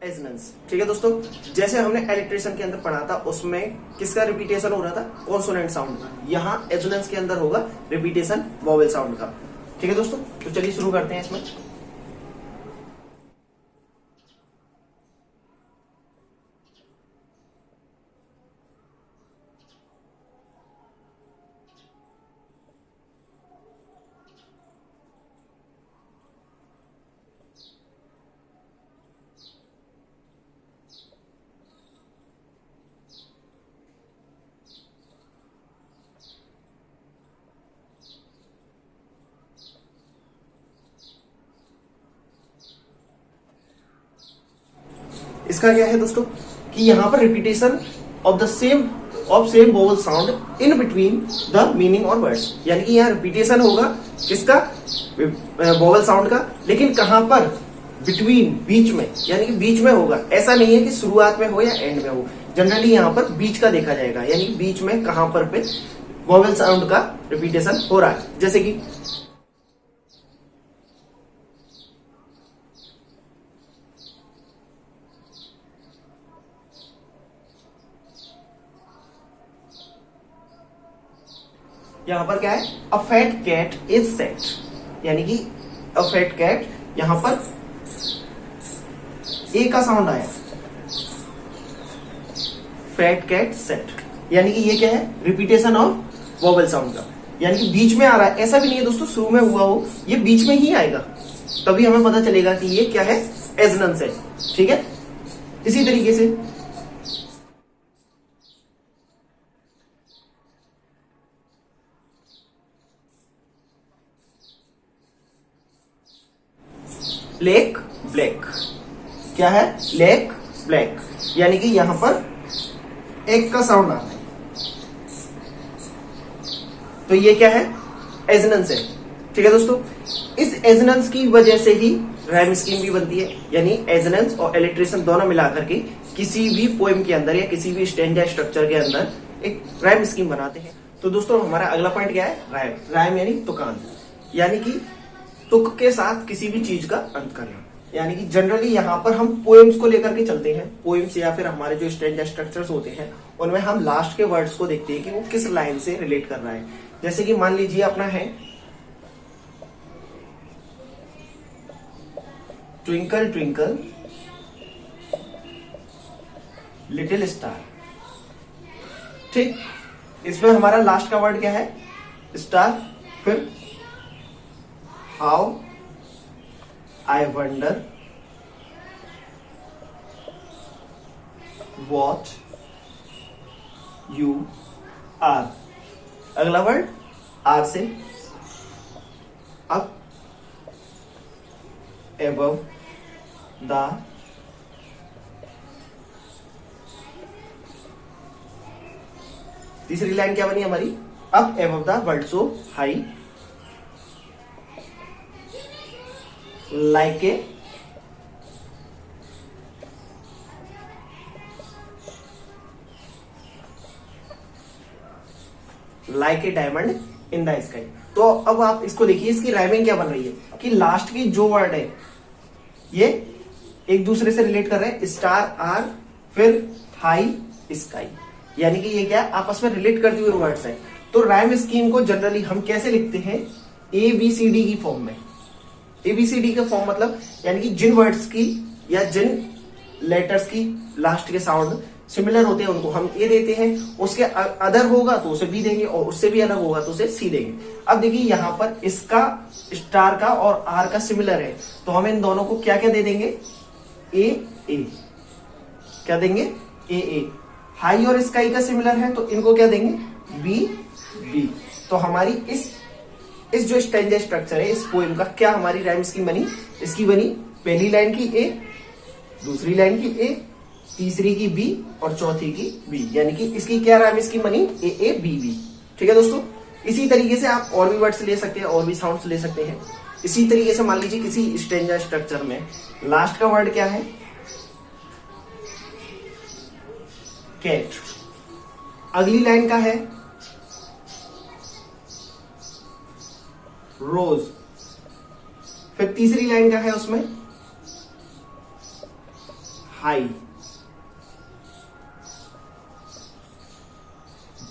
एजनेंस। ठीक है दोस्तों, जैसे हमने एलिट्रेशन के अंदर पढ़ा था उसमें किसका रिपीटेशन हो रहा था, कॉन्सोनेंट साउंड का। यहाँ एजनेंस के अंदर होगा रिपीटेशन वोवेल साउंड का। ठीक है दोस्तों, तो चलिए शुरू करते हैं इसमें। इसका क्या है दोस्तों कि यहाँ पर repetition of the same vowel sound in between the meaning और वर्ड्स, यानी कि यहाँ रिपीटेशन होगा किसका, वोवल साउंड का, लेकिन कहां पर, बिटवीन, बीच में, यानी कि बीच में होगा। ऐसा नहीं है कि शुरुआत में हो या एंड में हो, जनरली यहाँ पर बीच का देखा जाएगा, यानी बीच में कहां पर पे वोवल साउंड का रिपीटेशन हो रहा है। जैसे कि यहां पर क्या है, a fat cat is set, यानी कि अ फैट कैट, यहां पर ए का साउंड आया, फैट कैट सेट, यानी कि ये क्या है, रिपीटेशन ऑफ वोवेल साउंड का, यानी कि बीच में आ रहा है। ऐसा भी नहीं है दोस्तों शुरू में हुआ हो, ये बीच में ही आएगा, तभी हमें पता चलेगा कि ये क्या है, एजनेंस है। ठीक है, इसी तरीके से लेक ब्लैक, क्या है, लेक ब्लैक, यानी कि यहां पर एक का साउंड आता है, तो ये क्या है, एजनेंस है। ठीक है दोस्तों, इस एजनेंस की वजह से ही राइम स्कीम भी बनती है, यानी एजनेंस और एलिट्रेशन दोनों मिलाकर के किसी भी पोएम के अंदर या किसी भी स्टैंजा स्ट्रक्चर के अंदर एक राइम स्कीम बनाते हैं। तो दोस्तों हमारा अगला पॉइंट क्या है, राइम। राइम यानी तुकान, यानी कि तुक के साथ किसी भी चीज का अंत करना, यानी कि जनरली यहाँ पर हम पोएम्स को लेकर के चलते हैं। पोएम्स या फिर हमारे जो स्टैंजा स्ट्रक्चर्स होते हैं उनमें हम लास्ट के वर्ड्स को देखते हैं कि वो किस लाइन से रिलेट कर रहा है। जैसे कि मान लीजिए अपना है ट्विंकल ट्विंकल लिटिल स्टार। ठीक, इसमें हमारा लास्ट का वर्ड क्या है, स्टार। फिर How I wonder what you are। अगला वर्ड आर से, up, above, the, तीसरी लाइन क्या बनी हमारी, up above the world so high, like a diamond in the sky. तो अब आप इसको देखिए, इसकी राइमिंग क्या बन रही है कि लास्ट की जो वर्ड है ये एक दूसरे से रिलेट कर रहे हैं, स्टार, आर, फिर हाई, स्काई, यानी कि ये क्या आपस में रिलेट करते हुए वर्ड्स हैं। तो राइम स्कीम को जनरली हम कैसे लिखते हैं, ए बी सी डी की फॉर्म में। एबीसीडी का फॉर्म मतलब, यानी कि जिन वर्ड्स की या जिन लेटर्स की लास्ट के साउंड सिमिलर होते हैं उनको हम ए देते हैं, उसके अदर होगा तो उसे बी देंगे, और उससे भी अलग होगा तो उसे सी देंगे। अब देखिए यहाँ पर इसका स्टार का और आर का सिमिलर है, तो हम इन दोनों को क्या क्या दे देंगे, ए ए, क्या देंगे, ए ए। हाई और स्काई का सिमिलर है तो इनको क्या देंगे, बी बी। तो हमारी इस जो स्टैंजा स्ट्रक्चर है इस पोएम का, क्या हमारी राइम स्कीम बनी, इसकी बनी पहली लाइन की ए, दूसरी लाइन की ए, तीसरी की बी और चौथी की बी, यानी कि इसकी क्या राइम स्कीम बनी, ए ए बी बी। ठीक है दोस्तों, इसी तरीके से आप और भी वर्ड्स ले सकते हैं, और भी साउंड्स ले सकते हैं। इसी तरीके से मान लीजिए किसी स्टैंजा स्ट्रक्चर में लास्ट का वर्ड क्या है, कैट, अगली लाइन का है रोज, फिर तीसरी लाइन का है उसमें हाई,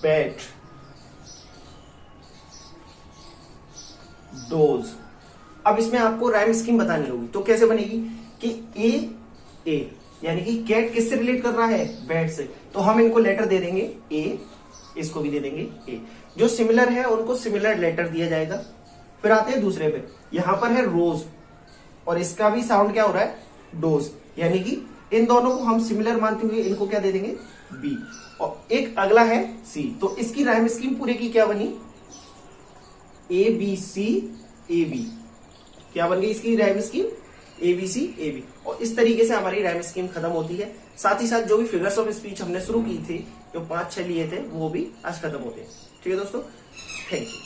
बैट, डोज। अब इसमें आपको राइम स्कीम बतानी होगी, तो कैसे बनेगी कि ए यानी कि कैट किससे रिलेट कर रहा है, बैट से, तो हम इनको लेटर दे देंगे ए, इसको भी दे देंगे ए। जो सिमिलर है उनको सिमिलर लेटर दिया जाएगा। फिर आते हैं दूसरे पे, यहां पर है रोज और इसका भी साउंड क्या हो रहा है, डोज, यानी कि इन दोनों को हम सिमिलर मानते हुए इनको क्या दे देंगे, बी। और एक अगला है सी, तो इसकी राइम स्कीम पूरे की क्या बनी, ए बी सी ए बी। क्या बन गई इसकी rhyme scheme, A B C A B. और इस तरीके से हमारी राइम स्कीम खत्म होती है। साथ ही साथ जो भी फिगर्स ऑफ स्पीच हमने शुरू की थी, जो 5-6 लिए थे, वो भी आज खत्म होते हैं। ठीक है दोस्तों, थैंक यू।